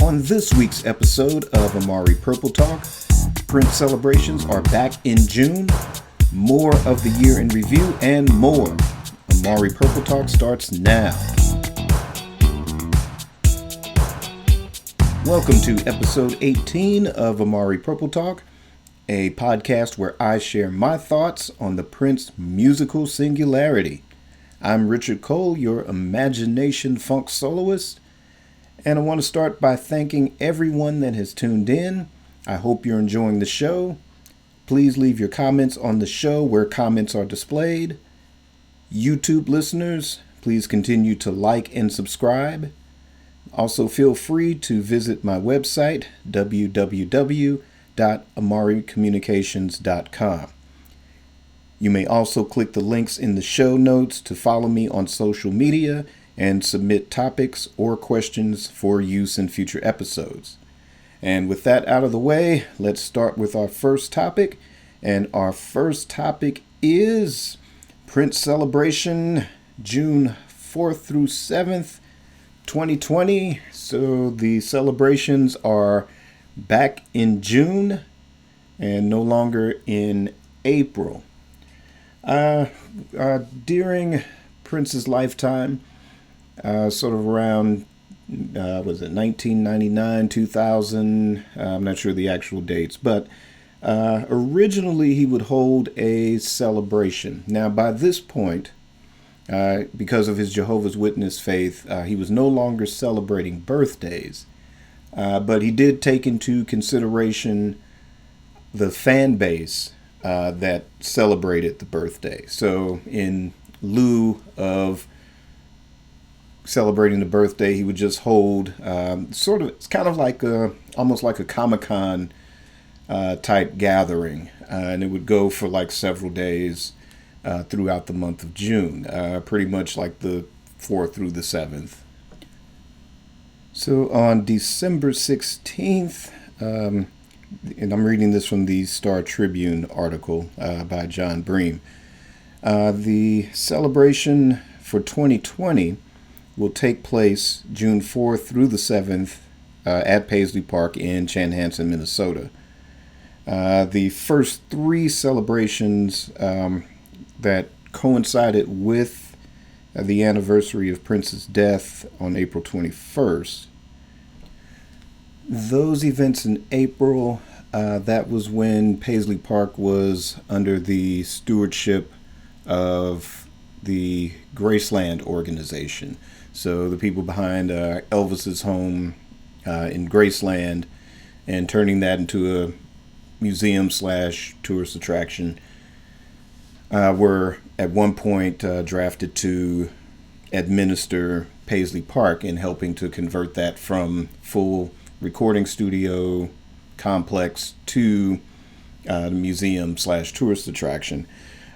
On this week's episode of Amari Purple Talk, Prince celebrations are back in June, more of the year in review, and more. Amari Purple Talk starts now. Welcome to episode 18 of Amari Purple Talk, a podcast where I share my thoughts on the Prince musical singularity. I'm Richard Cole, your imagination funk soloist, and I want to start by thanking everyone that has tuned in. I hope you're enjoying the show. Please leave your comments on the show where comments are displayed. YouTube listeners, please continue to like and subscribe. Also, feel free to visit my website, www.amaricommunications.com. You may also click the links in the show notes to follow me on social media and submit topics or questions for use in future episodes. And with that out of the way, let's start with our first topic. And our first topic is Prince Celebration, June 4th through 7th, 2020. So the celebrations are back in June and no longer in April. During Prince's lifetime, sort of around, 1999, 2000, I'm not sure the actual dates, but originally he would hold a celebration. Now, by this point, because of his Jehovah's Witness faith, he was no longer celebrating birthdays, but he did take into consideration the fan base that celebrated the birthday. So in lieu of celebrating the birthday, he would just hold it's kind of like almost like a Comic-Con type gathering, and it would go for like several days throughout the month of June, pretty much like the 4th through the 7th. So on December 16th, and I'm reading this from the Star Tribune article by John Bream, the celebration for 2020 will take place June 4th through the 7th at Paisley Park in Chanhassen, Minnesota. The first three celebrations that coincided with the anniversary of Prince's death on April 21st. Those events in April, that was when Paisley Park was under the stewardship of the Graceland organization. So the people behind Elvis's home in Graceland and turning that into a museum / tourist attraction were at one point drafted to administer Paisley Park and helping to convert that from full recording studio complex to the museum / tourist attraction.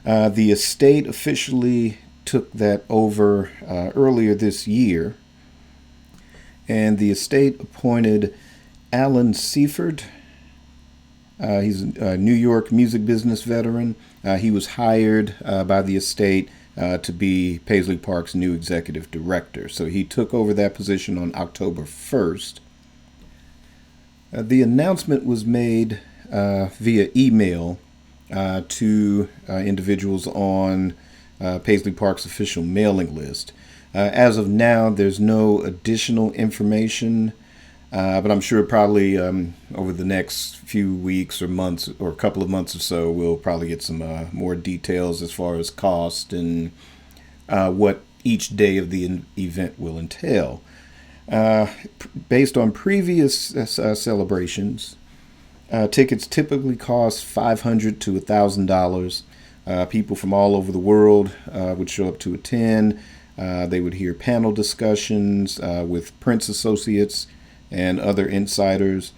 The estate officially took that over earlier this year, and the estate appointed Alan Seaford. He's a New York music business veteran. He was hired by the estate to be Paisley Park's new executive director. So he took over that position on October 1st. The announcement was made via email to individuals on Paisley Park's official mailing list. As of now, there's no additional information, but I'm sure probably over the next few weeks or months or a couple of months or so, we'll probably get some more details as far as cost and what each day of the event will entail. Based on previous celebrations, tickets typically cost $500 to $1,000. People from all over the world would show up to attend. They would hear panel discussions with Prince associates and other insiders,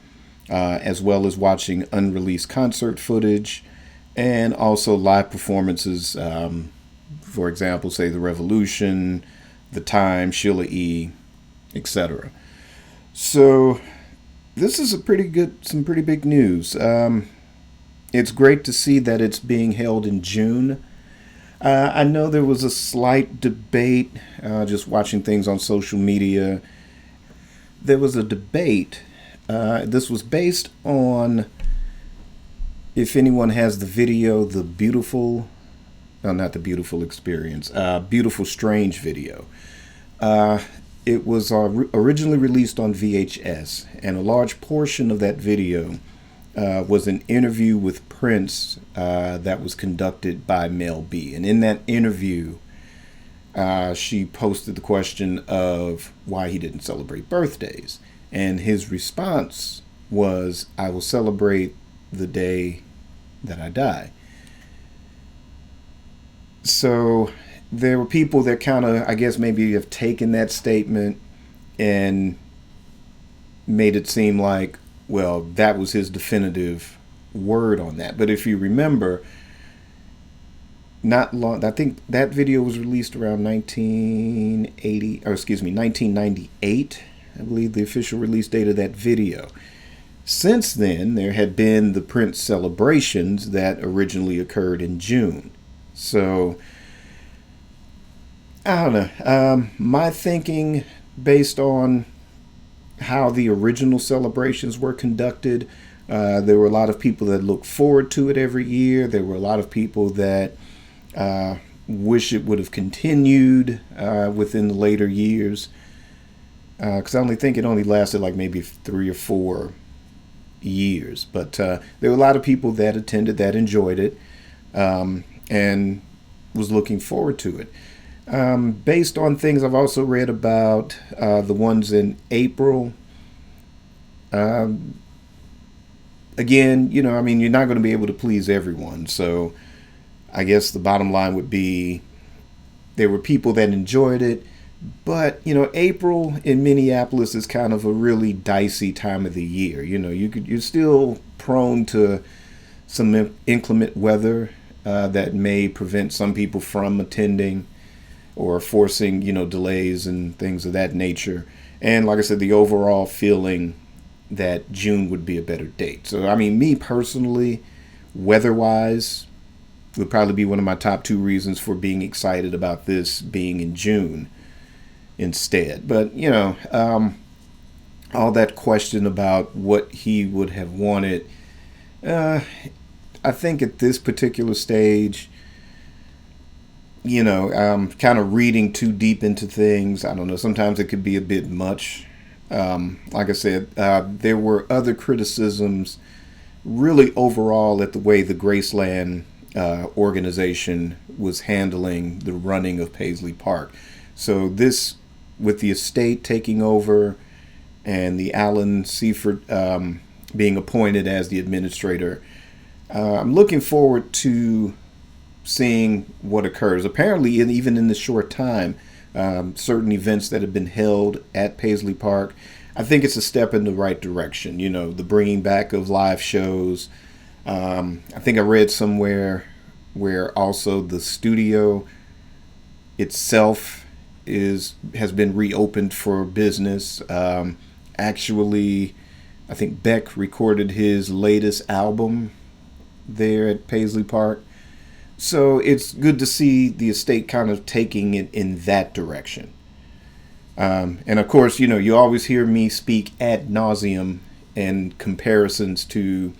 as well as watching unreleased concert footage and also live performances. For example, say The Revolution, The Time, Sheila E., etc. So this is some pretty big news. It's great to see that it's being held in June. I know there was a slight debate just watching things on social media there was a debate. This was based on, if anyone has the video, the beautiful, no, not the beautiful experience, beautiful strange video. It was originally released on VHS, and a large portion of that video was an interview with Prince that was conducted by Mel B. And in that interview, she posted the question of why he didn't celebrate birthdays. And his response was, "I will celebrate the day that I die." So there were people that kind of, I guess, maybe have taken that statement and made it seem like, well, that was his definitive word on that. But if you remember, not long, I think that video was released around 1998, I believe the official release date of that video. Since then, there had been the Prince celebrations that originally occurred in June. So, I don't know. My thinking, based on how the original celebrations were conducted, there were a lot of people that look forward to it every year. There were a lot of people that wish it would have continued within the later years. Because I only think it only lasted like maybe 3 or 4 years. But there were a lot of people that attended, that enjoyed it, and was looking forward to it. Based on things I've also read about, the ones in April, again, you know, I mean, you're not going to be able to please everyone. So I guess the bottom line would be there were people that enjoyed it. But, you know, April in Minneapolis is kind of a really dicey time of the year. You know, you're still prone to some inclement weather that may prevent some people from attending, or forcing, you know, delays and things of that nature. And like I said, the overall feeling that June would be a better date. So, I mean, me personally, weather-wise, would probably be one of my top 2 reasons for being excited about this being in June instead. But, you know, all that question about what he would have wanted, I think at this particular stage, you know, kind of reading too deep into things. I don't know. Sometimes it could be a bit much. Like I said, there were other criticisms really overall at the way the Graceland organization was handling the running of Paisley Park. So this, with the estate taking over and the Alan Seifert being appointed as the administrator, I'm looking forward to seeing what occurs. Apparently, even in this short time, certain events that have been held at Paisley Park, I think it's a step in the right direction. You know, the bringing back of live shows. I think I read somewhere where also the studio itself has been reopened for business. Actually, I think Beck recorded his latest album there at Paisley Park. So it's good to see the estate kind of taking it in that direction. And of course, you know, you always hear me speak ad nauseum in comparisons to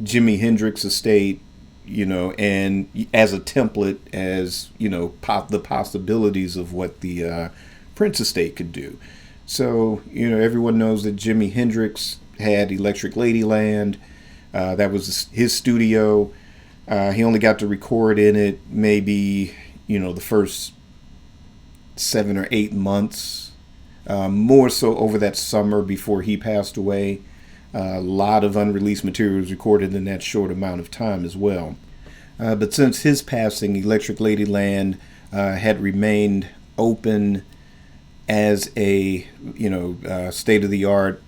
Jimi Hendrix estate, you know, and as a template, as, you know, the possibilities of what the Prince estate could do. So, you know, everyone knows that Jimi Hendrix had Electric Ladyland. That was his studio. He only got to record in it maybe, you know, the first 7 or 8 months, more so over that summer before he passed away. A lot of unreleased material was recorded in that short amount of time as well. But since his passing, Electric Ladyland had remained open as a, you know, state-of-the-art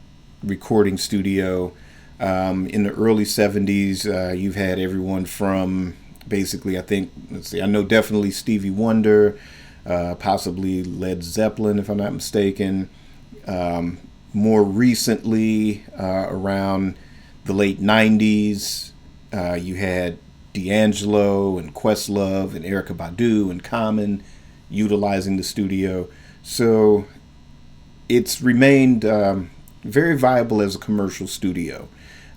recording studio. In the early 70s, you've had everyone from basically, I think, I know definitely Stevie Wonder, possibly Led Zeppelin, if I'm not mistaken. More recently, around the late 90s, you had D'Angelo and Questlove and Erykah Badu and Common utilizing the studio. So it's remained very viable as a commercial studio.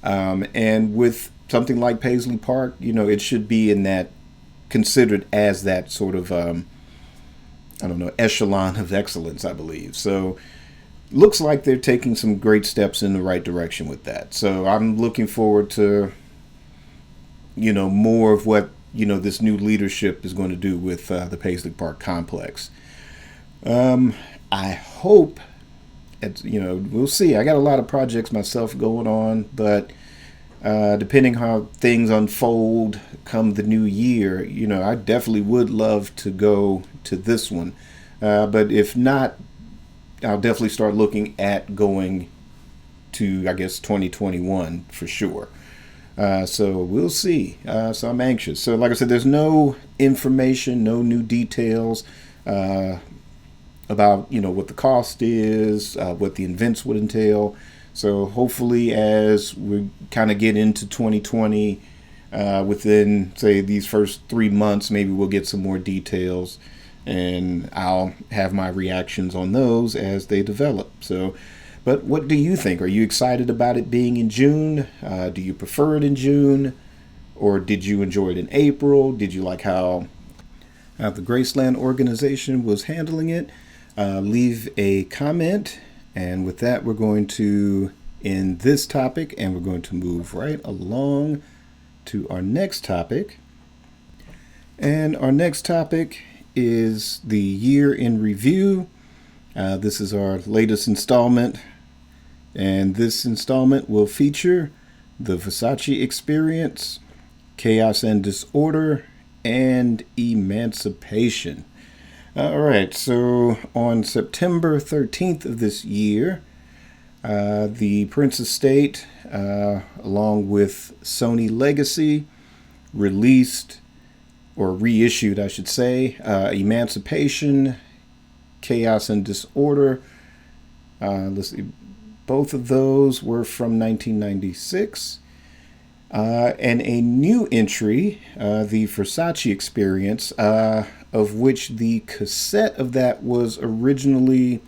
And with something like Paisley Park, it should be in that considered as that sort of I don't know, echelon of excellence, I believe. So looks like they're taking some great steps in the right direction with that. So I'm looking forward to more of what this new leadership is going to do with the Paisley Park complex. I hope we'll see. I got a lot of projects myself going on, but depending how things unfold come the new year, I definitely would love to go to this one. But if not, I'll definitely start looking at going to, I guess, 2021 for sure. So we'll see. So I'm anxious. So like I said, there's no information, no new details about, what the cost is, what the events would entail. So hopefully as we kind of get into 2020, within, say, these first 3 months, maybe we'll get some more details and I'll have my reactions on those as they develop. So, but what do you think? Are you excited about it being in June? Do you prefer it in June? Or did you enjoy it in April? Did you like how the Graceland organization was handling it? Leave a comment. And with that, we're going to end this topic and we're going to move right along to our next topic. And our next topic is the year in review. This is our latest installment. And this installment will feature the Versace Experience, Chaos and Disorder, and Emancipation. All right, so on September 13th of this year, the Prince Estate, along with Sony Legacy, released, or reissued, I should say, Emancipation, Chaos and Disorder. Let's see, both of those were from 1996. And a new entry, the Frasassi Experience, of which the cassette of that was originally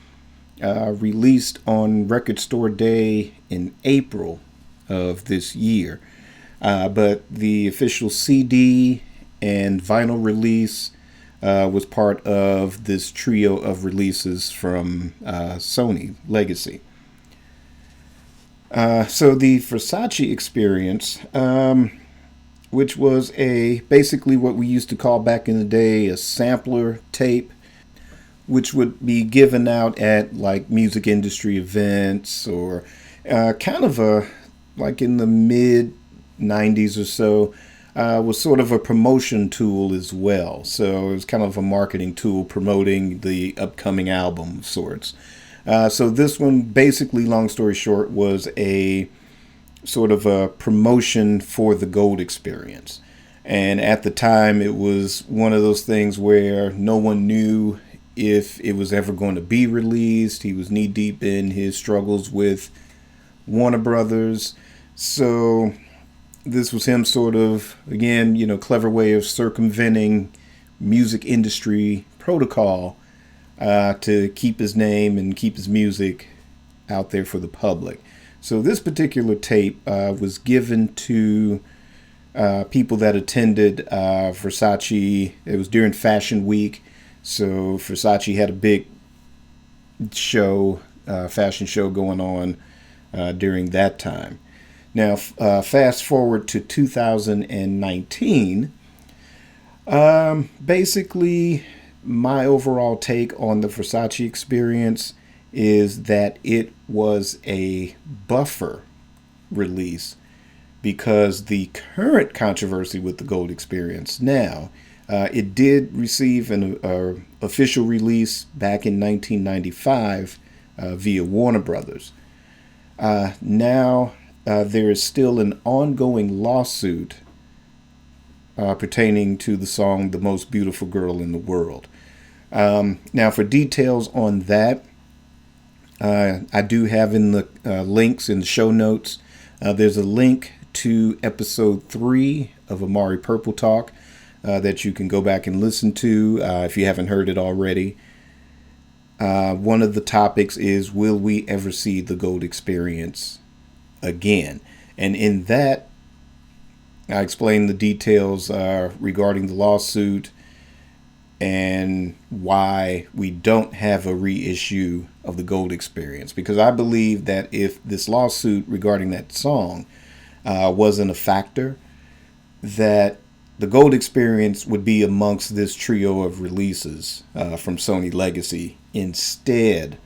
released on Record Store Day in April of this year. But the official CD and vinyl release was part of this trio of releases from Sony Legacy. So the Versace Experience, which was basically what we used to call back in the day a sampler tape, which would be given out at like music industry events or kind of like in the mid 90s or so, was sort of a promotion tool as well. So it was kind of a marketing tool promoting the upcoming album of sorts. So this one, basically, long story short, was a sort of a promotion for the Gold Experience. And at the time, it was one of those things where no one knew if it was ever going to be released. He was knee deep in his struggles with Warner Brothers. So this was him sort of, again, clever way of circumventing music industry protocol to keep his name and keep his music out there for the public. So this particular tape was given to people that attended Versace. It was during Fashion Week, so Versace had a big show, fashion show going on during that time. Now, fast forward to 2019. Basically, my overall take on the Versace Experience is that it was a buffer release because the current controversy with the Gold Experience now, it did receive an official release back in 1995 via Warner Brothers. Now there is still an ongoing lawsuit pertaining to the song "The Most Beautiful Girl in the World." Now, for details on that, I do have in the links in the show notes. There's a link to episode 3 of Amari Purple Talk that you can go back and listen to if you haven't heard it already. One of the topics is, will we ever see the gold experience again? And in that, I explain the details regarding the lawsuit and why we don't have a reissue of the gold experience. Because I believe that if this lawsuit regarding that song wasn't a factor, that the gold experience would be amongst this trio of releases from Sony Legacy instead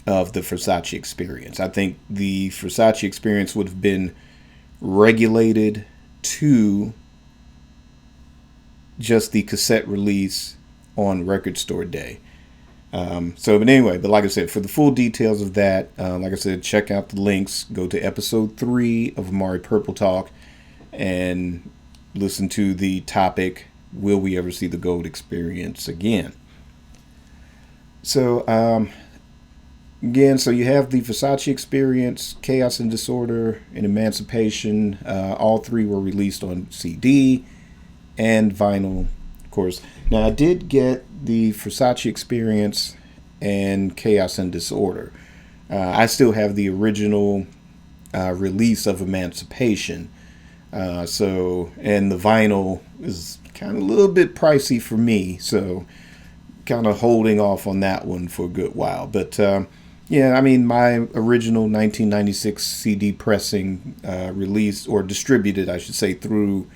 of the Versace Experience. I think the Versace Experience would have been regulated to just the cassette release on Record Store Day. But anyway, like I said, for the full details of that, like I said, check out the links. Go to episode 3 of Amari Purple Talk and listen to the topic, will we ever see the gold experience again? So, so you have the Versace Experience, Chaos and Disorder, and Emancipation. All 3 were released on CD and vinyl, of course. Now, I did get the Versace Experience and Chaos and Disorder. I still have the original release of Emancipation. And the vinyl is kind of a little bit pricey for me, so kind of holding off on that one for a good while. But my original 1996 CD pressing released, or distributed, I should say, through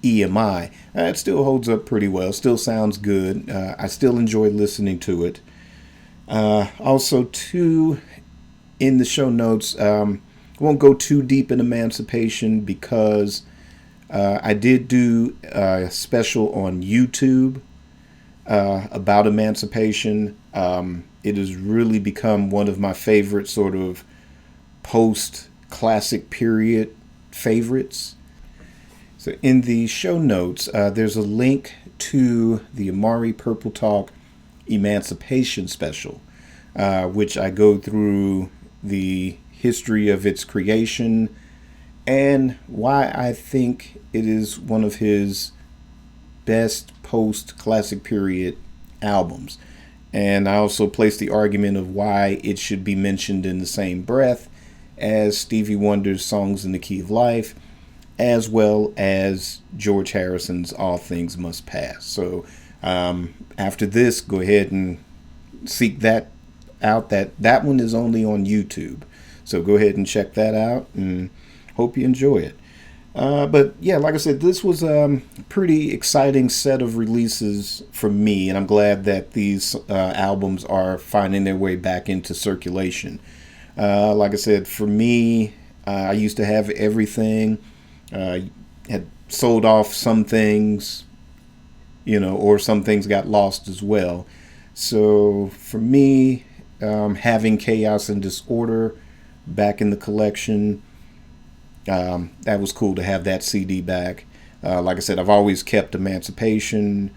EMI. It still holds up pretty well. Still sounds good. I still enjoy listening to it. Also, too, in the show notes, I won't go too deep in Emancipation because I did do a special on YouTube about Emancipation. It has really become one of my favorite sort of post-classic period favorites. So in the show notes, there's a link to the Amari Purple Talk Emancipation special, which I go through the history of its creation and why I think it is one of his best post-classic period albums. And I also place the argument of why it should be mentioned in the same breath as Stevie Wonder's Songs in the Key of Life, as well as George Harrison's All Things Must Pass. So after this, go ahead and seek that out. That one is only on YouTube. So go ahead and check that out and hope you enjoy it. But yeah, like I said, this was a pretty exciting set of releases for me, and I'm glad that these albums are finding their way back into circulation. Like I said, for me, I used to have everything. Had sold off some things, or some things got lost as well. So for me, having Chaos and Disorder back in the collection, that was cool to have that CD back. Like I said, I've always kept Emancipation.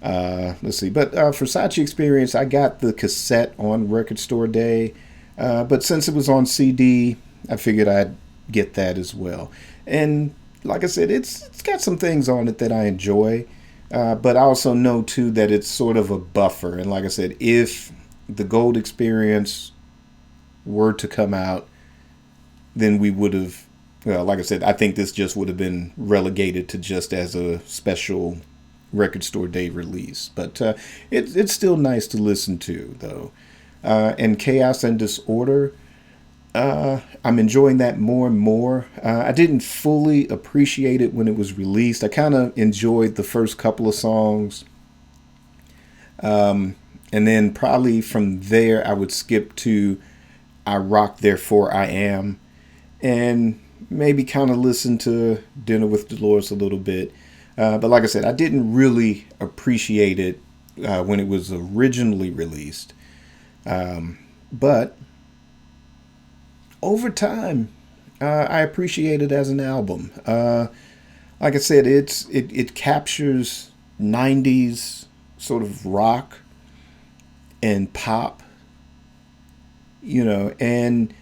But Versace Experience, I got the cassette on Record Store Day. But since it was on CD, I figured I'd get that as well. And like I said, it's got some things on it that I enjoy. But I also know, too, that it's sort of a buffer. And like I said, if the Gold Experience were to come out, then we would have, like I said, I think this just would have been relegated to just as a special Record Store Day release. But it's still nice to listen to, though. And Chaos and Disorder, I'm enjoying that more and more. I didn't fully appreciate it when it was released. I kind of enjoyed the first couple of songs. And then probably from there, I would skip to I Rock, Therefore I Am, and maybe kind of listen to Dinner with Dolores a little bit. But like I said, I didn't really appreciate it when it was originally released. But over time, I appreciate it as an album. Like I said, it captures 90s sort of rock and pop, and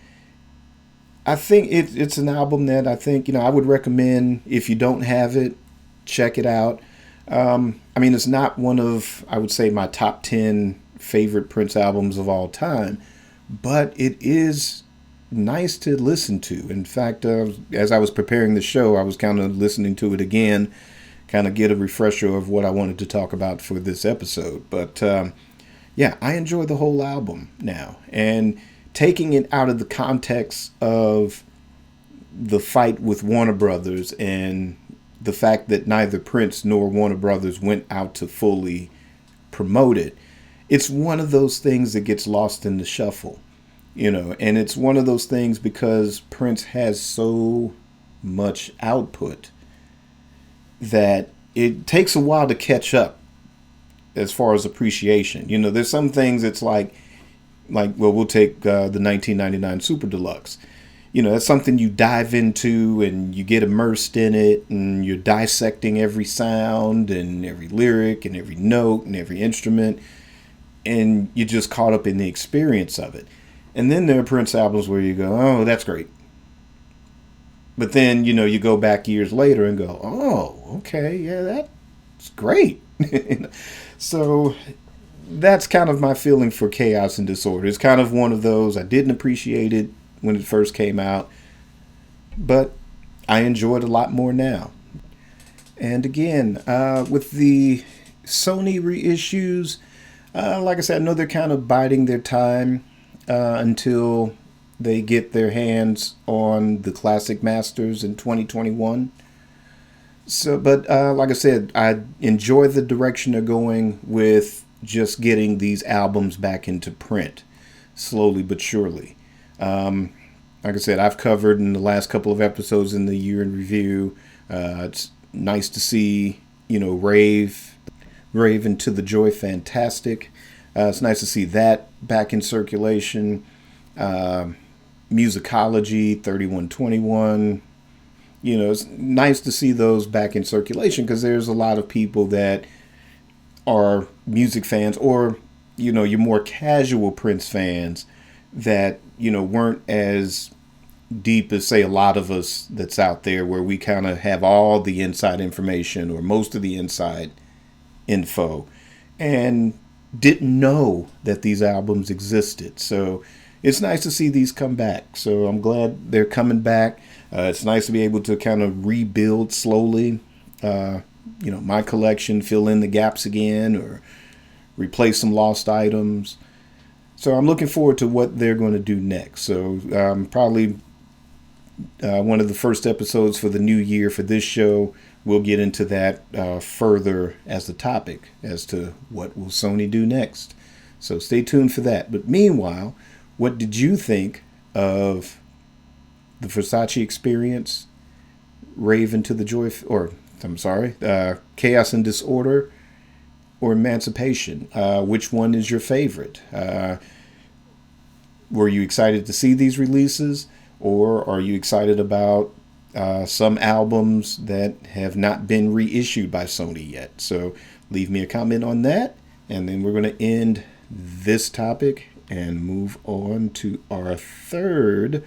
I think it's an album that I think, I would recommend. If you don't have it, check it out. It's not one of, I would say, my top 10 favorite Prince albums of all time, but it is nice to listen to. In fact, as I was preparing the show, I was kind of listening to it again, kind of get a refresher of what I wanted to talk about for this episode. But yeah, I enjoy the whole album now. And taking it out of the context of the fight with Warner Brothers and the fact that neither Prince nor Warner Brothers went out to fully promote it, it's one of those things that gets lost in the shuffle, and it's one of those things because Prince has so much output that it takes a while to catch up as far as appreciation. There's some things it's like, well, we'll take the 1999 Super Deluxe. That's something you dive into and you get immersed in it and you're dissecting every sound and every lyric and every note and every instrument, and you're just caught up in the experience of it. And then there are Prince albums where you go, oh, that's great. But then, you go back years later and go, oh, okay, yeah, that's great. So that's kind of my feeling for Chaos and Disorder. It's kind of one of those, I didn't appreciate it when it first came out, but I enjoy it a lot more now. And again, with the Sony reissues, like I said, I know they're kind of biding their time until they get their hands on the classic masters in 2021. So, but like I said, I enjoy the direction they're going with just getting these albums back into print, slowly but surely. Like I said, I've covered in the last couple of episodes in the year in review. It's nice to see, Rave Into the Joy Fantastic. It's nice to see that back in circulation. Musicology 3121. It's nice to see those back in circulation because there's a lot of people that are music fans or, your more casual Prince fans that, weren't as deep as, say, a lot of us that's out there where we kind of have all the inside information or most of the inside info and didn't know that these albums existed. So it's nice to see these come back. So I'm glad they're coming back. It's nice to be able to kind of rebuild slowly, my collection, fill in the gaps again or replace some lost items. So I'm looking forward to what they're going to do next. So probably one of the first episodes for the new year for this show, we'll get into that further as the topic as to what will Sony do next. So stay tuned for that. But meanwhile, what did you think of the Versace Experience, Rave Into the Joy, Chaos and Disorder, or Emancipation? Which one is your favorite? Were you excited to see these releases, or are you excited about some albums that have not been reissued by Sony yet? So leave me a comment on that, and then we're going to end this topic and move on to our third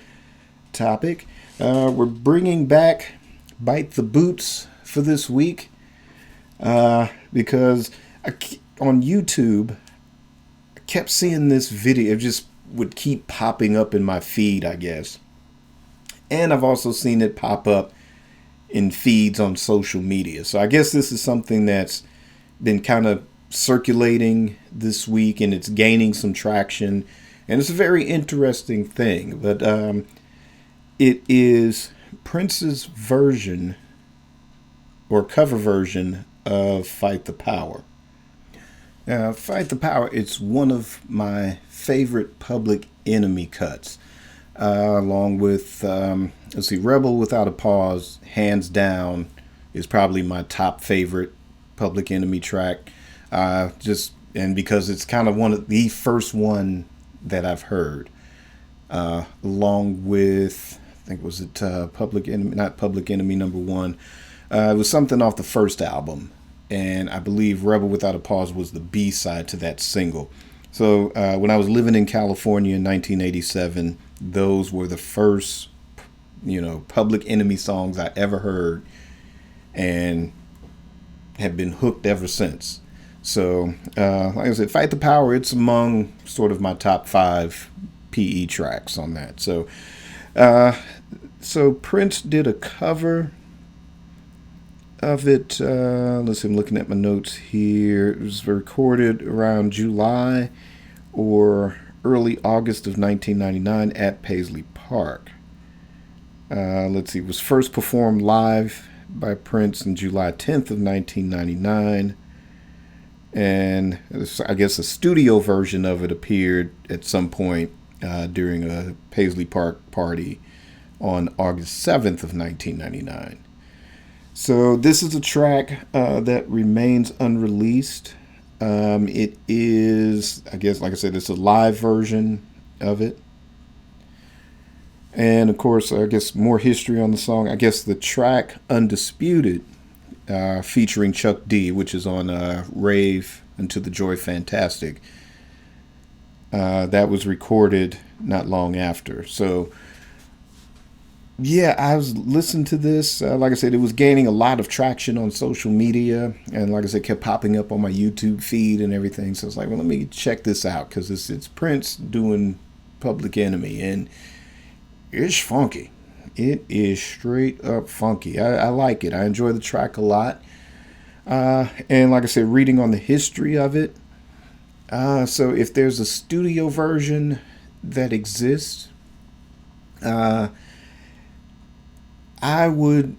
topic. We're bringing back Bite the Boots for this week because on YouTube I kept seeing this video. It just would keep popping up in my feed, I guess. And I've also seen it pop up in feeds on social media. So I guess this is something that's been kind of circulating this week and it's gaining some traction. And it's a very interesting thing. But it is Prince's version or cover version of Fight the Power. Fight the Power, it's one of my favorite Public Enemy cuts. Along with, Rebel Without a Pause, hands down, is probably my top favorite Public Enemy track. And because it's kind of one of the first one that I've heard. Along with, I think, was it Public Enemy, not Public Enemy number one. It was something off the first album. And I believe Rebel Without a Pause was the B-side to that single. So when I was living in California in 1987, those were the first, Public Enemy songs I ever heard and have been hooked ever since. So, like I said, Fight the Power, it's among sort of my top 5 PE tracks on that. So Prince did a cover of it. Let's see, I'm looking at my notes here. It was recorded around July or early August of 1999 at Paisley Park. Let's see, it was first performed live by Prince on July 10th of 1999. And I guess a studio version of it appeared at some point during a Paisley Park party on August 7th of 1999. So this is a track that remains unreleased. It is, I guess, like I said, it's a live version of it. And of course, I guess more history on the song. I guess the track Undisputed, featuring Chuck D, which is on Rave Unto the Joy Fantastic, that was recorded not long after. So yeah, I was listening to this. Like I said, it was gaining a lot of traction on social media, and like I said, kept popping up on my YouTube feed and everything. So I was like, well, let me check this out, because it's Prince doing Public Enemy, and it's funky. It is straight up funky. I like it. I enjoy the track a lot. And like I said, reading on the history of it. So if there's a studio version that exists, I would,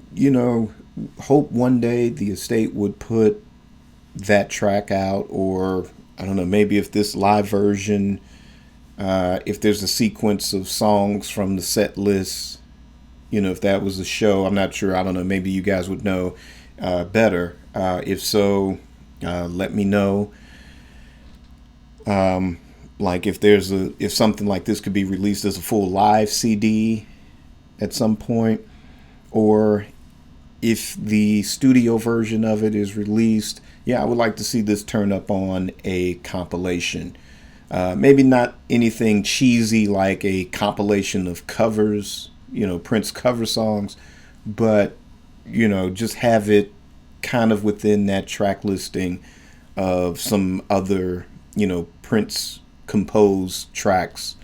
hope one day the estate would put that track out, or I don't know, maybe if this live version, if there's a sequence of songs from the set list, if that was a show, I'm not sure. I don't know. Maybe you guys would know better. If so, let me know. Like if something like this could be released as a full live CD at some point, or if the studio version of it is released, I would like to see this turn up on a compilation. Maybe not anything cheesy like a compilation of covers, Prince cover songs, but, just have it kind of within that track listing of some other, Prince composed tracks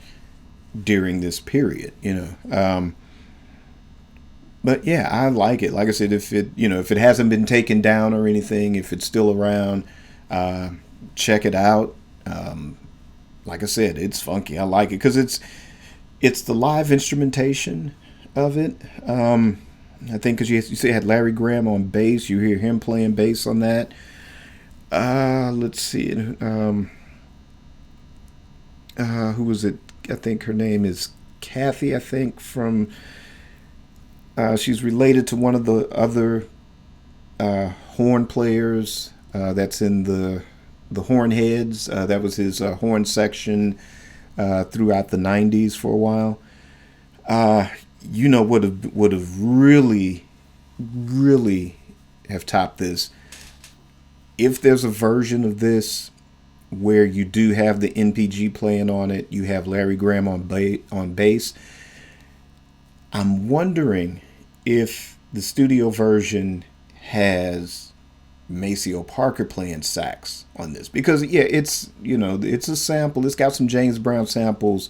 during this period, But yeah, I like it. Like I said, if it hasn't been taken down or anything, if it's still around, check it out. Like I said, it's funky. I like it because it's the live instrumentation of it. I think because you see, had Larry Graham on bass. You hear him playing bass on that. Let's see. Who was it? I think her name is Kathy. I think from. She's related to one of the other horn players that's in the Hornheads. That was his horn section throughout the 90s for a while. Would have really have topped this if there's a version of this where you do have the NPG playing on it. You have Larry Graham on bass. I'm wondering if the studio version has Maceo Parker playing sax on this, because it's it's a sample. It's got some James Brown samples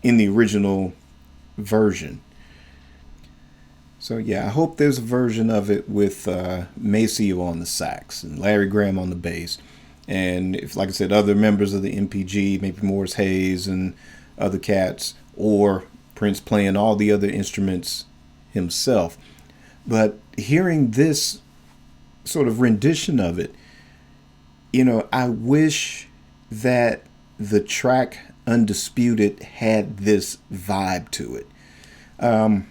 in the original version. So I hope there's a version of it with Maceo on the sax and Larry Graham on the bass, and if, like I said, other members of the MPG, maybe Morris Hayes and other cats, or Prince playing all the other instruments himself. But hearing this sort of rendition of it, I wish that the track Undisputed had this vibe to it. I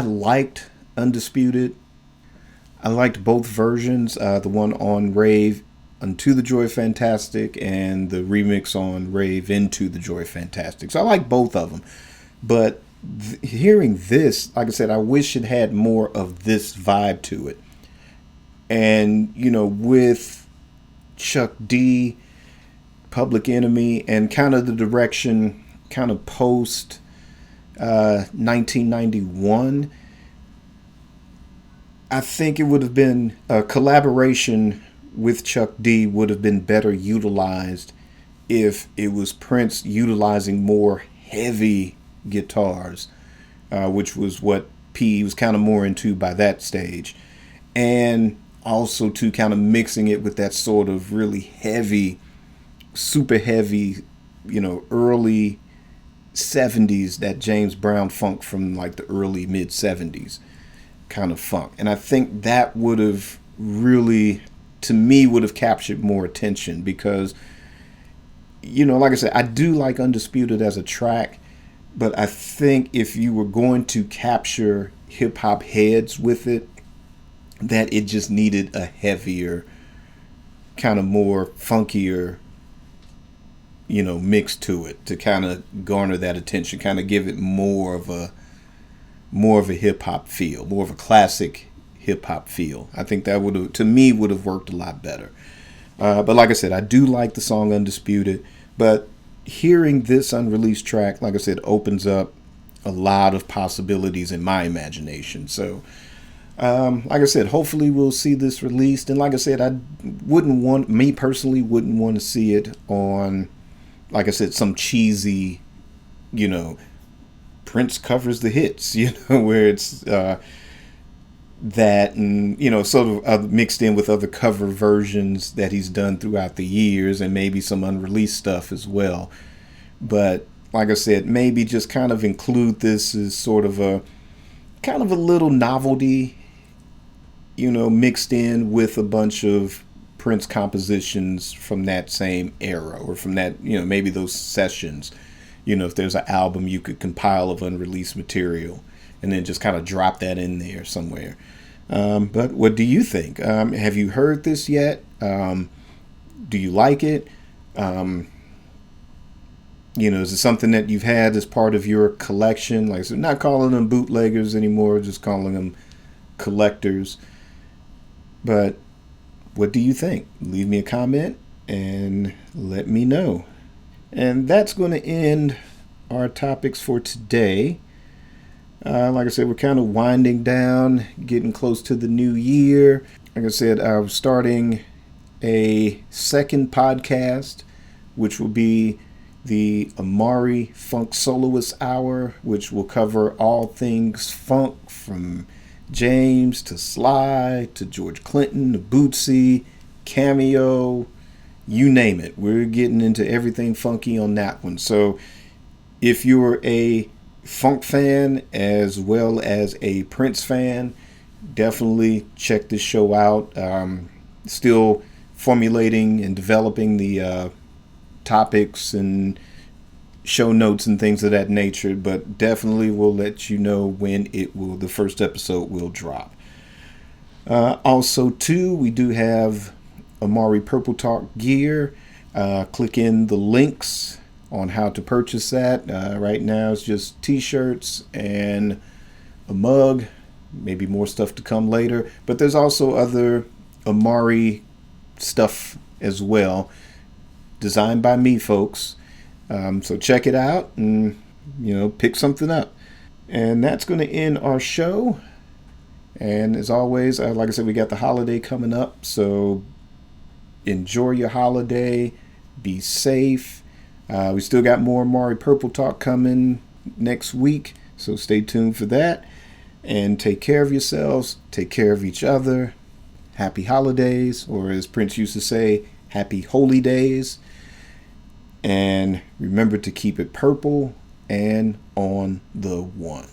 liked Undisputed. I liked both versions, the one on Rave Unto the Joy Fantastic and the remix on Rave Into the Joy Fantastic. So I like both of them. But hearing this, like I said, I wish it had more of this vibe to it. And, with Chuck D, Public Enemy, and kind of the direction kind of post 1991, I think it would have been a collaboration with Chuck D would have been better utilized if it was Prince utilizing more heavy guitars, which was what P was kind of more into by that stage. And also to kind of mixing it with that sort of really heavy, super heavy, early 70s, that James Brown funk from like the early mid 70s kind of funk. And I think that would have really, to me, would have captured more attention because, like I said, I do like Undisputed as a track, but I think if you were going to capture hip hop heads with it, that it just needed a heavier, kind of more funkier, mix to it to kind of garner that attention, kind of give it more of a hip hop feel, more of a classic hip hop feel. I think that would have, to me, would have worked a lot better. But like I said, I do like the song Undisputed, but hearing this unreleased track, like I said, opens up a lot of possibilities in my imagination. So, like I said, hopefully we'll see this released. And like I said, me personally wouldn't want to see it on, like I said, some cheesy, Prince covers the hits, where it's that and, sort of mixed in with other cover versions that he's done throughout the years and maybe some unreleased stuff as well. But like I said, maybe just kind of include this as sort of a little novelty, mixed in with a bunch of Prince compositions from that same era or from that, maybe those sessions. If there's an album you could compile of unreleased material and then just kind of drop that in there somewhere. But what do you think? Have you heard this yet? Do you like it? Is it something that you've had as part of your collection? Like, so not calling them bootleggers anymore, just calling them collectors. But what do you think? Leave me a comment and let me know. And that's going to end our topics for today. Like I said, we're kind of winding down, getting close to the new year. Like I said, I'm starting a second podcast, which will be the Amari Funk Soloist Hour, which will cover all things funk from James to Sly to George Clinton to Bootsy, Cameo, you name it. We're getting into everything funky on that one. So if you're a funk fan as well as a Prince fan, definitely check this show out. Still formulating and developing the topics and show notes and things of that nature, but definitely will let you know when the first episode will drop. Also too, we do have Amari Purple Talk gear. Click in the links on how to purchase that. Right now it's just t-shirts and a mug, maybe more stuff to come later, but there's also other Amari stuff as well, designed by me, folks. So check it out and pick something up. And that's going to end our show. And as always, like I said, we got the holiday coming up, so enjoy your holiday, be safe. We still got more Amari Purple Talk coming next week, so stay tuned for that. And take care of yourselves, take care of each other. Happy holidays, or as Prince used to say, happy holy days. And remember to keep it purple and on the one.